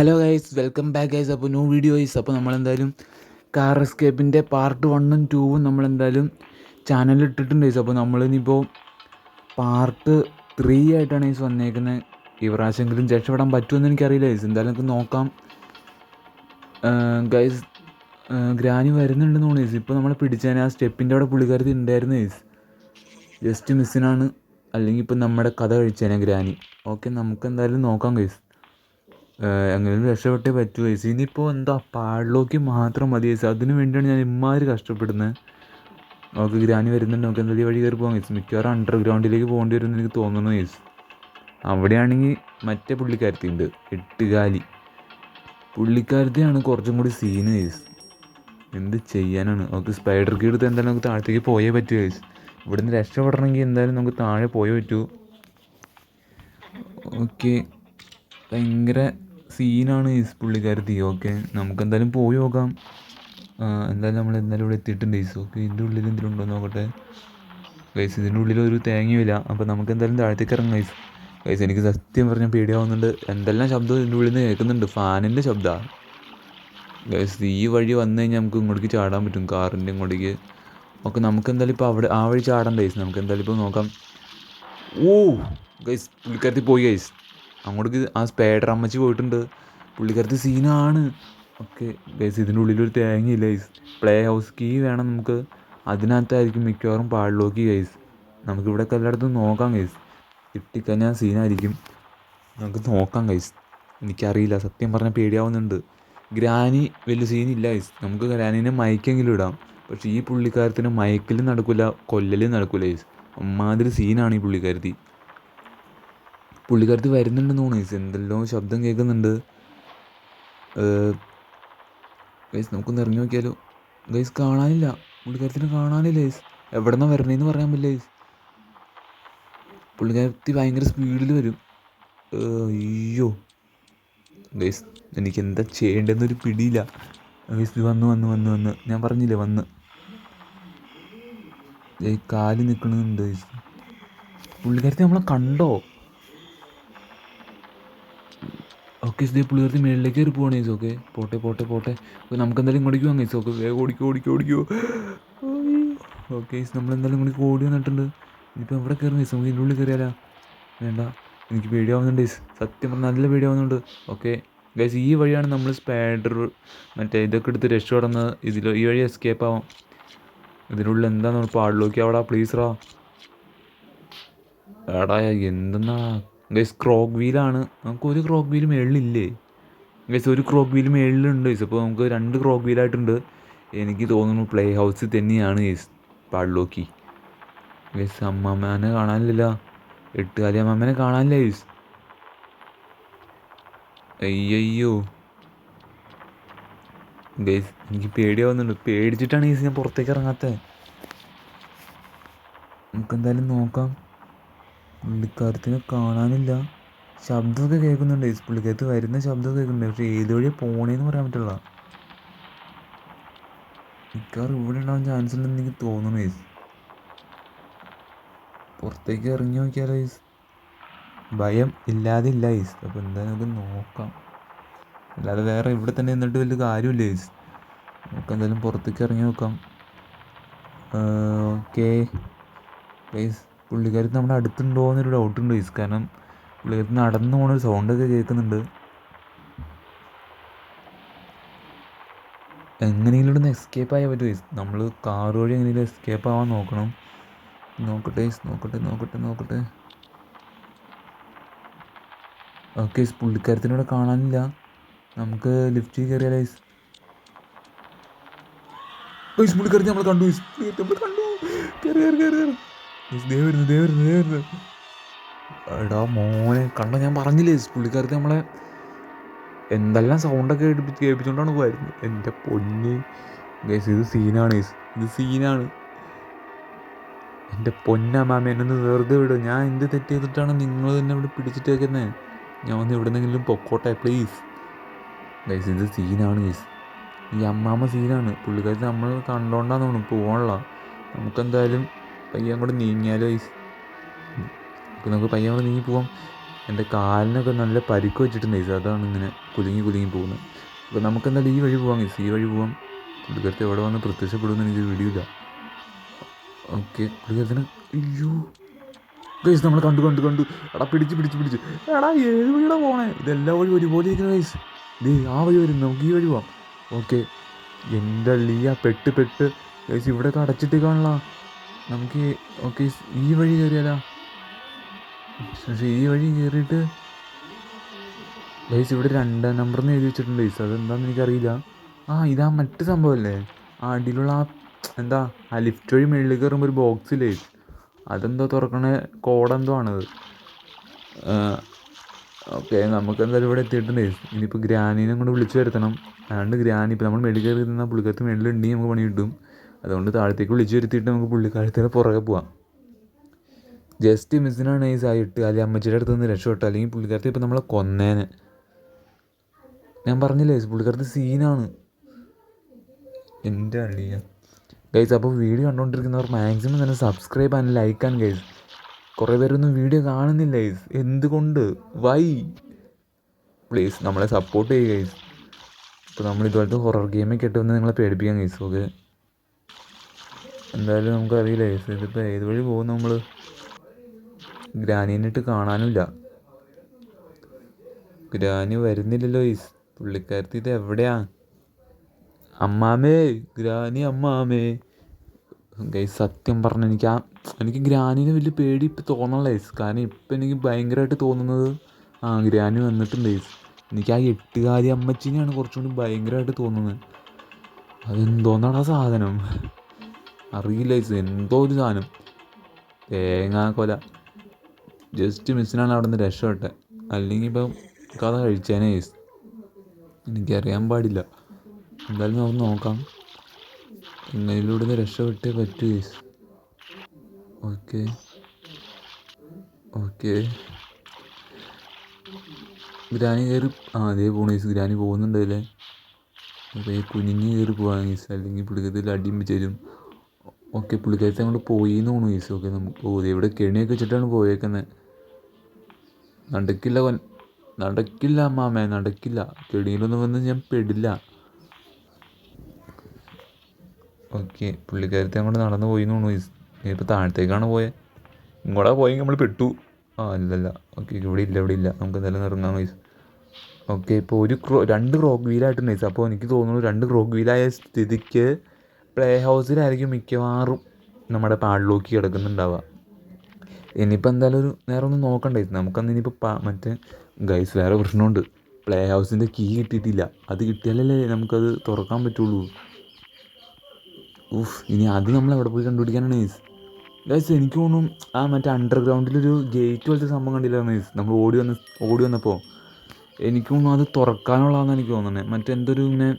Hello guys, welcome back guys. അപ്പോൾ new video guys. അപ്പോൾ നമ്മളെന്തായാലും കാർ എസ്കേപ്പിൻ്റെ പാർട്ട് 1ഉം 2ഉം നമ്മളെന്തായാലും ചാനലിൽ ഇട്ടിട്ടുണ്ട് ഗൈസ്. അപ്പോൾ നമ്മളിനിപ്പോൾ പാർട്ട് 3 ആയിട്ടാണ് ഗൈസ് വന്നേക്കുന്നത്. ഈ പ്രാവശ്യമെങ്കിലും രക്ഷപ്പെടാൻ പറ്റുമെന്ന് എനിക്കറിയില്ല ഗൈസ്. എന്തായാലും നമുക്ക് നോക്കാം ഗൈസ്. ഗ്രാനി വരുന്നുണ്ടെന്ന് തോന്നുന്നു ഗൈസ്. ഇപ്പോൾ നമ്മളെ പിടിച്ചേനെ ആ സ്റ്റെപ്പിൻ്റെ അവിടെ പുള്ളിക്കാരത്തി ഉണ്ടായിരുന്നു ഗൈസ്. ജസ്റ്റ് മിസ്സിനാണ്, അല്ലെങ്കിൽ ഇപ്പം നമ്മുടെ കഥ കഴിച്ചേനെ ഗ്രാനി. ഓക്കെ, നമുക്ക് എന്തായാലും നോക്കാം ഗൈസ്. എങ്ങനെയും രക്ഷപ്പെട്ടേ പറ്റൂ ഗൈസ്. ഇനിയിപ്പോൾ എന്താ പാടിലോക്ക് മാത്രം മതി ഗൈസ്. അതിന് വേണ്ടിയാണ് ഞാൻ ഇമ്മാതിരി കഷ്ടപ്പെടുന്നത്. നമുക്ക് ഗ്രാനി വരുന്നുണ്ട്, നമുക്ക് എന്തായാലും വഴി കയറി പോകാം ഗൈസ്. മിക്കവാറും അണ്ടർഗ്രൗണ്ടിലേക്ക് പോകേണ്ടി വരുമെന്ന് എനിക്ക് തോന്നുന്നു ഗൈസ്. അവിടെയാണെങ്കിൽ മറ്റേ പുള്ളിക്കാരത്തി ഉണ്ട്, എട്ടുകാലി പുള്ളിക്കാരത്തിയാണ് കുറച്ചും കൂടി സീന് ഗൈസ്. എന്ത് ചെയ്യാനാണ്. നമുക്ക് സ്പൈഡർ കീ എടുത്ത് എന്തായാലും നമുക്ക് താഴത്തേക്ക് പോയേ പറ്റൂ ഗൈസ്. ഇവിടുന്ന് രക്ഷപ്പെടണമെങ്കിൽ എന്തായാലും നമുക്ക് താഴെ പോയേ പറ്റൂ. ഓക്കെ, ഭയങ്കര സീനാണ് ഈ പുള്ളിക്കാരത്തി. ഓക്കെ, നമുക്കെന്തായാലും പോയി നോക്കാം. എന്തായാലും നമ്മൾ എന്തായാലും ഇവിടെ എത്തിയിട്ടുണ്ട് ഗൈസ്. ഓക്കെ, ഇതിൻ്റെ ഉള്ളിൽ എന്തെങ്കിലും നോക്കട്ടെ ഗൈസ്. ഇതിൻ്റെ ഉള്ളിൽ ഒരു തേങ്ങയുമില്ല. അപ്പോൾ നമുക്ക് എന്തായാലും താഴത്തേക്ക് ഇറങ്ങാം ഗൈസ്. ഗൈസ്, എനിക്ക് സത്യം പറഞ്ഞാൽ പേടിയാവുന്നുണ്ട്. എന്തെല്ലാം ശബ്ദം ഇതിൻ്റെ ഉള്ളിൽ നിന്ന് കേൾക്കുന്നുണ്ട്. ഫാനിൻ്റെ ശബ്ദമാണ് ഗൈസ്. ഈ വഴി വന്നു കഴിഞ്ഞാൽ നമുക്ക് ഇങ്ങോട്ടേക്ക് ചാടാൻ പറ്റും, കാറിൻ്റെ ഇങ്ങോട്ടേക്ക്. ഓക്കെ, നമുക്ക് എന്തായാലും ഇപ്പോൾ അവിടെ ആ വഴി ചാടണ്ട ഗൈസ്. നമുക്ക് എന്തായാലും ഇപ്പോൾ നോക്കാം. ഓ ഗൈസ്, പുള്ളിക്കാരത്തി പോയി ഗൈസ്. അങ്ങോട്ടേക്ക് ആ സ്പൈഡർ അമ്മച്ചി പോയിട്ടുണ്ട്. പുള്ളിക്കാരത്തി സീനാണ്. ഓക്കെ ഗൈസ്, ഇതിൻ്റെ ഉള്ളിലൊരു തേങ്ങയില്ല ഗൈസ്. പ്ലേ ഹൗസ് കീ വേണം നമുക്ക്. അതിനകത്തായിരിക്കും മിക്കവാറും പാടിലോക്കി ഗൈസ്. നമുക്കിവിടെയൊക്കെ എല്ലായിടത്തും നോക്കാം ഗൈസ്. കിട്ടിക്കഴിഞ്ഞാൽ സീനായിരിക്കും. നമുക്ക് നോക്കാം ഗൈസ്. എനിക്കറിയില്ല, സത്യം പറഞ്ഞാൽ പേടിയാവുന്നുണ്ട്. ഗ്രാനി വലിയ സീനില്ല ഗൈസ്. നമുക്ക് ഗ്രാനീനെ മയക്കെങ്കിലും ഇടാം. പക്ഷേ ഈ പുള്ളിക്കാരത്തിന് മയക്കലും നടക്കില്ല, കൊല്ലലും നടക്കില്ല ഗൈസ്. അമ്മാതിരി സീനാണ് ഈ പുള്ളിക്കാരത്തി. പുള്ളിക്കാരത്തി വരുന്നുണ്ടെന്ന് തോന്നുന്നു ഗൈസ്. എന്തെല്ലാം ശബ്ദം കേൾക്കുന്നുണ്ട് ഗൈസ്. നമുക്കൊന്ന് ഇറങ്ങി നോക്കിയാലോ ഗൈസ്. കാണാനില്ല, പുള്ളിക്കാരത്തിനെ കാണാനില്ല ഗൈസ്. എവിടെ നിന്നാണ് വരണേന്ന് പറയാൻ പറ്റില്ല ഗൈസ്. പുള്ളിക്കാരത്തി ഭയങ്കര സ്പീഡിൽ വരും. അയ്യോ ഗൈസ്, എനിക്ക് എന്താ ചെയ്യേണ്ടതെന്നൊരു പിടിയില്ല ഗൈസ്. വന്ന് വന്ന് വന്ന് വന്ന് ഞാൻ പറഞ്ഞില്ലേ, വന്ന് കാല് നിൽക്കണമെന്നുണ്ട് ഗൈസ്. പുള്ളിക്കാരത്തി നമ്മളെ കണ്ടോ? ഓക്കെ, ഇതേ പുള്ളിക്കാരത്തി മേളിലേക്ക് കയറി പോവാണ് ഗൈസ്. ഓക്കെ, പോട്ടെ പോട്ടെ പോട്ടെ. ഓക്കെ, നമുക്ക് എന്തായാലും ഇങ്ങോട്ടേക്ക് പോകാം ഗൈസ്. ഓക്കെ, വേഗം ഓടിക്കോ ഓടിക്കോ ഓടിക്കോ. ഓക്കെ ഗൈസ്, നമ്മളെന്തായാലും ഇങ്ങോട്ടേക്ക് ഓടി വന്നിട്ടുണ്ട്. ഇനിയിപ്പോൾ എവിടെ കയറും ഗൈസ്? നമുക്ക് ഇതിൻ്റെ ഉള്ളിൽ കയറിയാലോ? വേണ്ട, എനിക്ക് പേടിയാവുന്നുണ്ട് ഗൈസ്. സത്യം പറഞ്ഞാൽ നല്ല പേടിയാവുന്നുണ്ട്. ഓക്കെ ഗൈസ്, ഈ വഴിയാണ് നമ്മൾ സ്പൈഡർ മറ്റേ ഇതൊക്കെ എടുത്ത് രക്ഷപ്പെടുന്നത്. ഈ വഴി എസ്കേപ്പ് ആവാം. ഇതിനുള്ളിൽ എന്താ നമ്മൾ പാടിലോക്കി അവിടെ പ്ലീസറാ. എടാ എന്തെന്നാ ഗൈസ്, ക്രോക്ക് വീലാണ്. നമുക്ക് ഒരു ക്രോക്ക് വീല് മേളിലില്ലേ ഗൈസ്? ഒരു ക്രോക്ക് വീല് മേളിലുണ്ട് ഗൈസ്. അപ്പോൾ നമുക്ക് 2 ക്രോക്ക് വീലായിട്ടുണ്ട്. എനിക്ക് തോന്നുന്നു പ്ലേ ഹൗസിൽ തന്നെയാണ് ഗൈസ് പാടിലോക്കി ഗൈസ്. അമ്മാമ്മനെ കാണാനില്ല, എട്ടുകാലി അമ്മാമ്മനെ കാണാനില്ല ഗൈസ്. അയ്യോ ഗൈസ്, എനിക്ക് പേടിയാവുന്നുണ്ട്. പേടിച്ചിട്ടാണ് ഗൈസ് ഞാൻ പുറത്തേക്ക് ഇറങ്ങാത്തത്. നമുക്കെന്തായാലും നോക്കാം. പുള്ളിക്കാരത്തിനെ കാണാനില്ല. ശബ്ദമൊക്കെ കേൾക്കുന്നുണ്ട് ഗൈസ്. പുള്ളിക്കാരത്ത് വരുന്ന ശബ്ദമൊക്കെ കേൾക്കുന്നുണ്ട്. പക്ഷേ ഏത് വഴിയാണ് പോണേന്ന് പറയാൻ പറ്റില്ല. മിക്കവാറും ഇവിടെ ഉണ്ടാവാൻ ചാൻസ് ഉണ്ടെന്ന് എനിക്ക് തോന്നുന്നു ഗൈസ്. പുറത്തേക്ക് ഇറങ്ങി നോക്കിയാലോ ഗൈസ്? ഭയം ഇല്ലാതെ ഇല്ല ഗൈസ്. അപ്പോൾ എന്തായാലും നമുക്ക് നോക്കാം. അല്ലാതെ വേറെ ഇവിടെ തന്നെ നിന്നിട്ട് വലിയ കാര്യമില്ല ഗൈസ്. നമുക്ക് എന്തായാലും പുറത്തേക്ക് ഇറങ്ങി നോക്കാം. ഓക്കെ ഗൈസ്, പുള്ളിക്കാരത്ത് നമ്മുടെ അടുത്തുണ്ടോ എന്നൊരു ഡൗട്ടുണ്ട് ഗൈസ്. കാരണം പുള്ളിക്കാരത്ത് നടന്നു പോകുന്നൊരു സൗണ്ടൊക്കെ കേൾക്കുന്നുണ്ട്. എങ്ങനെയെങ്കിലും ഒന്ന് എസ്കേപ്പ് ആയാൽ പറ്റും ഗൈസ്. നമ്മൾ കാർ വഴി എങ്ങനെയെങ്കിലും എസ്കേപ്പ് ആവാൻ നോക്കണം. നോക്കട്ടെ ഗൈസ്, നോക്കട്ടെ നോക്കട്ടെ നോക്കട്ടെ. ഓക്കെ, പുള്ളിക്കാരത്തിനോട് കാണാനില്ല. നമുക്ക് ലിഫ്റ്റിൽ കയറിയാലോ ഗൈസ്? ഗൈസ്, പുള്ളിക്കാരത്തി നമ്മൾ കണ്ടു ഗൈസ്. നമ്മൾ കണ്ടു. കയറി കയറി കയറി കയറി ഗൈസ്. ദേ വരുന്നു ദേ വരുന്നു ദേ വരുന്നു. എടാ മോനെ, കണ്ടോ? ഞാൻ പറഞ്ഞില്ലേ ഗൈസ്, പുള്ളിക്കാരത്തി നമ്മളെ എന്തെല്ലാം സൗണ്ടൊക്കെ കേൾപ്പിച്ചുകൊണ്ടാണ് പോയിരുന്നത്. എൻ്റെ പൊന്ന് ഗൈസ്, ഇത് സീനാണ് ഗൈസ്. ഇത് സീനാണ്. എൻ്റെ പൊന്നമാമ, എന്നൊന്ന് വെറുതെ വിടുക. ഞാൻ എന്ത് തെറ്റ് ചെയ്തിട്ടാണ് നിങ്ങൾ തന്നെ ഇവിടെ പിടിച്ചിട്ടേക്കുന്നത്? ഞാൻ വന്ന് എവിടെ നിന്നെങ്കിലും പൊക്കോട്ടെ പ്ലീസ് ഗൈസ്. ഇത് സീനാണ് ഗൈസ്. ഈ അമ്മാമ്മ സീനാണ്. പുള്ളിക്കാരത്തി നമ്മൾ കണ്ടോണ്ടാന്ന് തോന്നുന്നു പോകാനുള്ള. നമുക്കെന്തായാലും പയ്യെ അങ്ങോട്ട് നീങ്ങിയാലോ ഗൈസ്? നമുക്ക് പയ്യെ അങ്ങോട്ട് നീങ്ങി പോവാം. എൻ്റെ കാലിനൊക്കെ നല്ല പരിക്ക് വെച്ചിട്ടുണ്ട് ഗൈസ്, അതാണ് ഇങ്ങനെ കുലുങ്ങി കുലുങ്ങി പോകുന്നത്. അപ്പോൾ നമുക്കെന്തായാലും ഈ വഴി പോകാം ഗൈസ്, ഈ വഴി പോകാം. പുള്ളിക്കാരത്തെ എവിടെ വന്ന് പ്രത്യക്ഷപ്പെടുമെന്ന് എനിക്ക് വീഡിയോയില്ല. ഓക്കെ, പുള്ളിക്കാരത്തിന് അയ്യോ ഗൈസ് നമ്മൾ കണ്ടു കണ്ടു കണ്ടു. എടാ പിടിച്ച് എടാ ഏത് വഴിയുടെ പോണേ, ഇതെല്ലാ വഴി ഒരുപോലെ ഇരിക്കുന്ന ഗൈസ്. ദേ ആ വഴി വരും, നമുക്ക് ഈ വഴി പോവാം. ഓക്കെ, എൻ്റെ ലീയ പെട്ട് ഗൈസ് ഇവിടെയൊക്കെ അടച്ചിട്ട് കാണലാ നമുക്ക്. ഓക്കെ ഈ വഴി കയറിയാലാ, പക്ഷേ ഈ വഴി കയറിയിട്ട് ഗൈസ് ഇവിടെ 2 നമ്പറിന്ന് എഴുതി വെച്ചിട്ടുണ്ട് ഗൈസ്, അതെന്താണെന്ന് എനിക്കറിയില്ല. ഇതാ മറ്റു സംഭവമല്ലേ, അടിയിലുള്ള എന്താ ആ ലിഫ്റ്റ് വഴി മുകളിൽ കയറുമ്പോൾ ഒരു ബോക്സില്ലേ, അതെന്തോ തുറക്കണ കോഡെന്തോ ആണത്. ഓക്കെ, നമുക്ക് എന്തായാലും ഇവിടെ എത്തിയിട്ടുണ്ട്. ഇനിയിപ്പോൾ ഗ്രാനീനെ കൊണ്ട് വിളിച്ചു വരുത്തണം. അതുകൊണ്ട് ഗ്രാനി ഇപ്പോൾ നമ്മൾ മെഡിക്കൽ കയറി നിന്നാൽ പുള്ളിക്കാരത്ത് മേളിലുണ്ടെങ്കിൽ നമുക്ക് പണി കിട്ടും. അതുകൊണ്ട് താഴത്തേക്ക് വിളിച്ചു വരുത്തിയിട്ട് നമുക്ക് പുള്ളിക്കാരത്തിൻ്റെ പുറകെ പോവാം. ജസ്റ്റ് മിസ്സിനാണ് ഈ ആയിട്ട്, അല്ലെങ്കിൽ അമ്മച്ചിയുടെ അടുത്ത് നിന്ന് രക്ഷപ്പെട്ടു, അല്ലെങ്കിൽ പുള്ളിക്കാരത്തി ഇപ്പോൾ നമ്മളെ കൊന്നേനെ. ഞാൻ പറഞ്ഞില്ലേ പുള്ളിക്കാരത്തി സീനാണ് എൻ്റെ അളിയ. ഗൈസ് അപ്പോൾ വീഡിയോ കണ്ടുകൊണ്ടിരിക്കുന്നവർ മാക്സിമം തന്നെ subscribe and like and guys. കുറേ പേരൊന്നും വീഡിയോ കാണുന്നില്ല ഗൈസ്, എന്തുകൊണ്ട്, വൈ? പ്ലീസ് നമ്മളെ സപ്പോർട്ട് ചെയ്യുക ഗൈസ്. ഇപ്പോൾ നമ്മൾ ഇതുപോലത്തെ ഹൊറർ ഗെയിമൊക്കെ ഇട്ട് വന്ന് നിങ്ങളെ പേടിപ്പിക്കാം ഗൈസ്. ഓക്കെ, എന്തായാലും നമുക്കറിയില്ല ഗൈസ് ഇതിപ്പോൾ ഏത് വഴി പോകും. നമ്മൾ ഗ്രാനീനിട്ട് കാണാനുമില്ല, ഗ്രാനി വരുന്നില്ലല്ലോ ഗൈസ്. പുള്ളിക്കാരത്തി ഇത് എവിടെയാ? അമ്മാമേ, ഗ്രാനി അമ്മാമേ. ഗൈസ് സത്യം പറഞ്ഞ എനിക്ക് ഗ്രാനീനെ വലിയ പേടി ഇപ്പം തോന്നണില്ല ഗൈസ്. കാരണം ഇപ്പം എനിക്ക് ഭയങ്കരമായിട്ട് തോന്നുന്നത് ഗ്രാനി വന്നിട്ടുണ്ട് ഗൈസ്. എനിക്ക് ആ 8 അമ്മച്ചിനെയാണ് കുറച്ചും കൂടി ഭയങ്കരമായിട്ട് തോന്നുന്നത്. അതെന്തോന്നാണ് ആ സാധനം, അറിയില്ല ഗൈസ്, എന്തോ ഒരു സാധനം. തേങ്ങാക്കൊല. ജസ്റ്റ് മിസ്സിനാണ് അവിടെ നിന്ന് രക്ഷപ്പെട്ടെ, അല്ലെങ്കിൽ ഇപ്പം കഥ കഴിച്ചേനെ ഗൈസ്. എനിക്കറിയാൻ പാടില്ല. എന്തായാലും നമുക്ക് നോക്കാം, എങ്ങനെയിലൂടെ നിന്ന് രക്ഷപ്പെട്ടേ പറ്റൂ ഗൈസ്. ഓക്കെ ഗ്രാനി കയറി അതേ പോണു ഗൈസ്. ഗ്രാനി പോകുന്നുണ്ടല്ലേ, അപ്പോൾ ഈ കുനിഞ്ഞ് കയറി പോകാൻ ഗൈസ്, അല്ലെങ്കിൽ പുള്ളിക്കത്തിൽ അടിയുമ്പോൾ തരും. ഓക്കെ, പുള്ളിക്കാരത്തെ അങ്ങോട്ട് പോയി എന്ന് തോന്നുന്നു ഗൈസ്. ഓക്കെ, നമുക്ക് ഇവിടെ കെണിയൊക്കെ വെച്ചിട്ടാണ് പോയേക്കുന്നത്. നടക്കില്ല അമ്മാമേ, നടക്കില്ല. കെണിയിലൊന്നും വന്ന് ഞാൻ പെടില്ല. ഓക്കെ, പുള്ളിക്കാരത്തെ അങ്ങോട്ട് നടന്നു പോയി എന്ന് തോന്നുന്നു ഗൈസ്. ഇപ്പോൾ താഴത്തേക്കാണ് പോയത്, ഇങ്ങോട്ടാ പോയെങ്കിൽ നമ്മൾ പെട്ടു. ഇല്ലല്ല. ഓക്കെ, ഇവിടെ ഇല്ല, നമുക്ക് എന്തായാലും ഇറങ്ങാം ഗൈസ്. ഓക്കെ, ഇപ്പോൾ 2 ക്രോക്ക് വീലായിട്ടുണ്ട് ഗൈസ്. അപ്പോൾ എനിക്ക് തോന്നുന്നു 2 ക്രോക്ക് വീലായ സ്ഥിതിക്ക് പ്ലേ ഹൗസിലായിരിക്കും മിക്കവാറും നമ്മുടെ പാഡ്ലോക്ക് കിടക്കുന്നുണ്ടാവുക. ഇനിയിപ്പോൾ എന്തായാലും നേരെ ഒന്ന് നോക്കണ്ടേ നമുക്കന്ന്. ഇനിയിപ്പോൾ മറ്റേ ഗൈസ് വേറെ പ്രശ്നമുണ്ട്, പ്ലേ ഹൗസിൻ്റെ കീ കിട്ടിയിട്ടില്ല. അത് കിട്ടിയാലല്ലേ നമുക്കത് തുറക്കാൻ പറ്റുള്ളൂ. ഇനി അത് നമ്മൾ എവിടെ പോയി കണ്ടുപിടിക്കാനാണ് ഗൈസ്. എനിക്ക് തോന്നും മറ്റേ അണ്ടർഗ്രൗണ്ടിലൊരു ഗേറ്റ് പോലത്തെ സംഭവം കണ്ടില്ലായിരുന്നു ഗൈസ്, നമ്മൾ ഓടി വന്നപ്പോൾ. എനിക്ക് തോന്നുന്നു അത് തുറക്കാനുള്ളതാണെന്ന് എനിക്ക് തോന്നുന്നത്. മറ്റെന്തൊരു ഇങ്ങനെ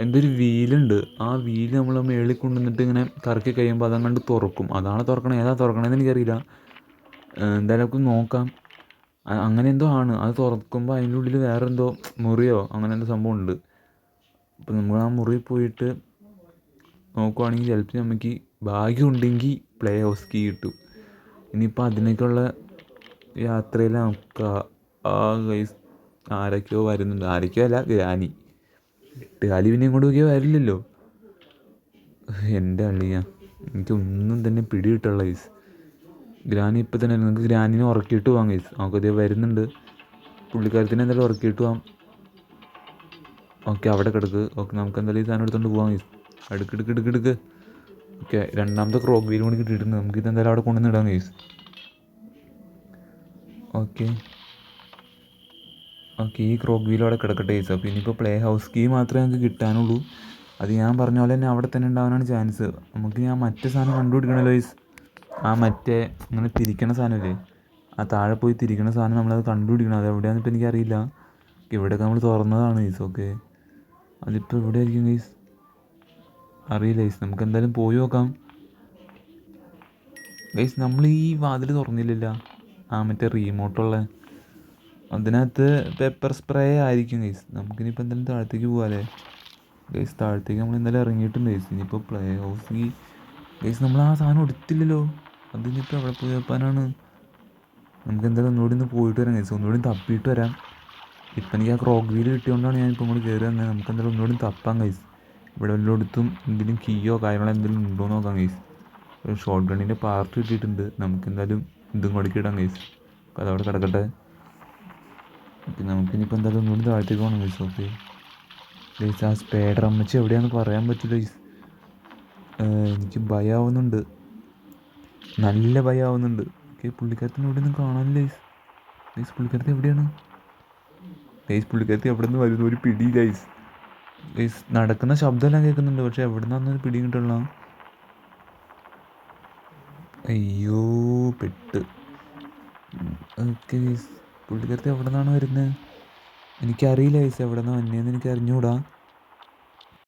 എന്തൊരു വീലുണ്ട്, ആ വീല് നമ്മൾ മേളിൽ കൊണ്ടുവന്നിട്ട് ഇങ്ങനെ കറക്കി കഴിയുമ്പോൾ അതങ്ങോട്ട് തുറക്കും. അതാണ് തുറക്കണേ, ഏതാ തുറക്കണേന്ന് എനിക്കറിയില്ല. എന്തായാലും നമുക്ക് നോക്കാം. അങ്ങനെ എന്തോ ആണ്. അത് തുറക്കുമ്പോൾ അതിൻ്റെ ഉള്ളിൽ വേറെ എന്തോ മുറിയോ അങ്ങനെ എന്തോ സംഭവം ഉണ്ട്. അപ്പോൾ നമ്മൾ ആ മുറിയിൽ പോയിട്ട് നോക്കുവാണെങ്കിൽ ചിലപ്പോൾ നമുക്ക് ഭാഗ്യമുണ്ടെങ്കിൽ പ്ലേ ഹൗസ് കീ കിട്ടും. ഇനിയിപ്പോൾ അതിനേക്കുള്ള യാത്രയിൽ നമുക്ക് ഗൈസ് ആരൊക്കെയോ വരുന്നുണ്ട്. ആരൊക്കെയോ അല്ല, ഗ്രാനി. 8 പിന്നെ ഇങ്ങോട്ട് നോക്കിയാൽ വരില്ലല്ലോ. എൻ്റെ അള്ളിയ, എനിക്കൊന്നും തന്നെ പിടി കിട്ടുള്ള ഗൈസ്. ഗ്രാനി ഇപ്പം തന്നെ നിങ്ങൾക്ക് ഗ്രാനിനെ ഉറക്കിയിട്ട് പോകാം ഗൈസ്. നമുക്കതേ വരുന്നുണ്ട്. പുള്ളിക്കാരത്തിനെ എന്തായാലും ഉറക്കിയിട്ട് പോകാം. ഓക്കെ, അവിടെ കിടക്ക്. ഓക്കെ, നമുക്ക് എന്തായാലും ഈ സാധനം എടുത്തുകൊണ്ട് പോകാം ഗൈസ്. എടുക്ക്. ഓക്കെ, 2ാമത്തെ ക്രോക്ക് വീലും കൂടി കിട്ടിയിട്ടുണ്ട്. നമുക്കിത് എന്തായാലും അവിടെ കൊണ്ടുവന്ന് ഇടാം ഗൈസ്. ഓക്കെ, ഈ ക്രോക്ക് വീലും അവിടെ കിടക്കട്ടെ ഗൈസ്. അപ്പോൾ ഇനിയിപ്പോൾ പ്ലേ ഹൗസ് കീ മാത്രമേ നമുക്ക് കിട്ടാനുള്ളൂ. അത് ഞാൻ പറഞ്ഞ പോലെ തന്നെ അവിടെ തന്നെ ഉണ്ടാവാനാണ് ചാൻസ്. നമുക്ക് ഞാൻ മറ്റേ സാധനം കണ്ടുപിടിക്കണമല്ലോ ഗൈസ്. മറ്റേ ഇങ്ങനെ തിരിക്കണ സാധനമില്ലേ, താഴെ പോയി തിരിക്കണ സാധനം നമ്മളത് കണ്ടുപിടിക്കണം. അത് എവിടെയാണെന്ന് ഇപ്പോൾ എനിക്കറിയില്ല. ഇവിടെയൊക്കെ നമ്മൾ തുറന്നതാണ് ഗൈസ്. ഓക്കെ, അതിപ്പോൾ എവിടെ ആയിരിക്കും ഗൈസ്, അറിയില്ല ഗൈസ്. നമുക്ക് എന്തായാലും പോയി നോക്കാം ഗൈസ്. നമ്മൾ ഈ വാതിൽ തുറന്നില്ലല്ലോ, മറ്റേ റീമോട്ടുള്ള അതിനകത്ത് പെപ്പർ സ്പ്രേ ആയിരിക്കും ഗൈസ്. നമുക്കിനിപ്പോൾ എന്തായാലും താഴത്തേക്ക് പോകാമല്ലേ ഗൈസ്. താഴത്തേക്ക് നമ്മൾ എന്തായാലും ഇറങ്ങിയിട്ടുണ്ട് ഗൈസ്. ഇനിയിപ്പോൾ പ്ലേ ഹൗസ് ഗൈസ് നമ്മൾ ആ സാധനം എടുത്തില്ലല്ലോ. അതിനിപ്പോൾ എവിടെ പോയി വെപ്പാനാണ്? നമുക്ക് എന്തായാലും ഒന്നുകൂടി ഒന്ന് പോയിട്ട് വരാം ഗൈസ്, ഒന്നുകൂടി തപ്പിയിട്ട് വരാം. ഇപ്പം എനിക്ക് ആ ക്രോക്ക് വീല് കിട്ടിയതുകൊണ്ടാണ് ഞാനിപ്പോൾ ഇങ്ങോട്ട് കയറി വന്നത്. നമുക്ക് എന്തായാലും ഒന്നുകൂടി തപ്പാം ഗൈസ്. ഇവിടെ എല്ലായിടത്തും എന്തെങ്കിലും കീയോ കാര്യങ്ങളോ എന്തെങ്കിലും ഉണ്ടോ എന്ന് നോക്കാം ഗൈസ്. ഒരു ഷോർട്ട് ഗണ്ണിൻ്റെ പാർട്ട് കിട്ടിയിട്ടുണ്ട്, നമുക്ക് എന്തായാലും ഇതും കൊടുക്കി ഇടാം ഗൈസ്. അപ്പോൾ അതവിടെ കിടക്കട്ടെ. ഓക്കെ, നമുക്കിനിപ്പോൾ എന്തായാലും ഒന്നുകൂടി താഴത്തേക്ക് പോകണം ഗൈസ്. ഓക്കെ ഗൈസ്, ആ സ്പേഡർ അമ്മച്ചി എവിടെയാണെന്ന് പറയാൻ പറ്റില്ല ഗൈസ്. എനിക്ക് ഭയമാവുന്നുണ്ട്, നല്ല ഭയമാവുന്നുണ്ട്. ഓക്കെ, പുള്ളിക്കാരത്തിന് ഇവിടെ ഒന്നും കാണാനില്ല ഗൈസ്. ഗൈസ് പുള്ളിക്കാരത്തി എവിടെയാണ് ഗൈസ്? പുള്ളിക്കാരത്തി എവിടെ നിന്ന് വരുന്നു ഒരു പിടി ഗൈസ്. ഗൈസ് നടക്കുന്ന ശബ്ദമെല്ലാം കേൾക്കുന്നുണ്ട്, പക്ഷെ എവിടെ നിന്നൊരു പിടി കിട്ടുള്ള. അയ്യോ പെട്ട്. ഓക്കെ ഗൈസ്, പുള്ളിക്കാരത്തി എവിടെ നിന്നാണ് വരുന്നത്? എനിക്കറിയില്ല ഗൈസ്, എവിടെ നിന്നാണ് വന്നതെന്ന് എനിക്ക് അറിഞ്ഞുകൂടാ.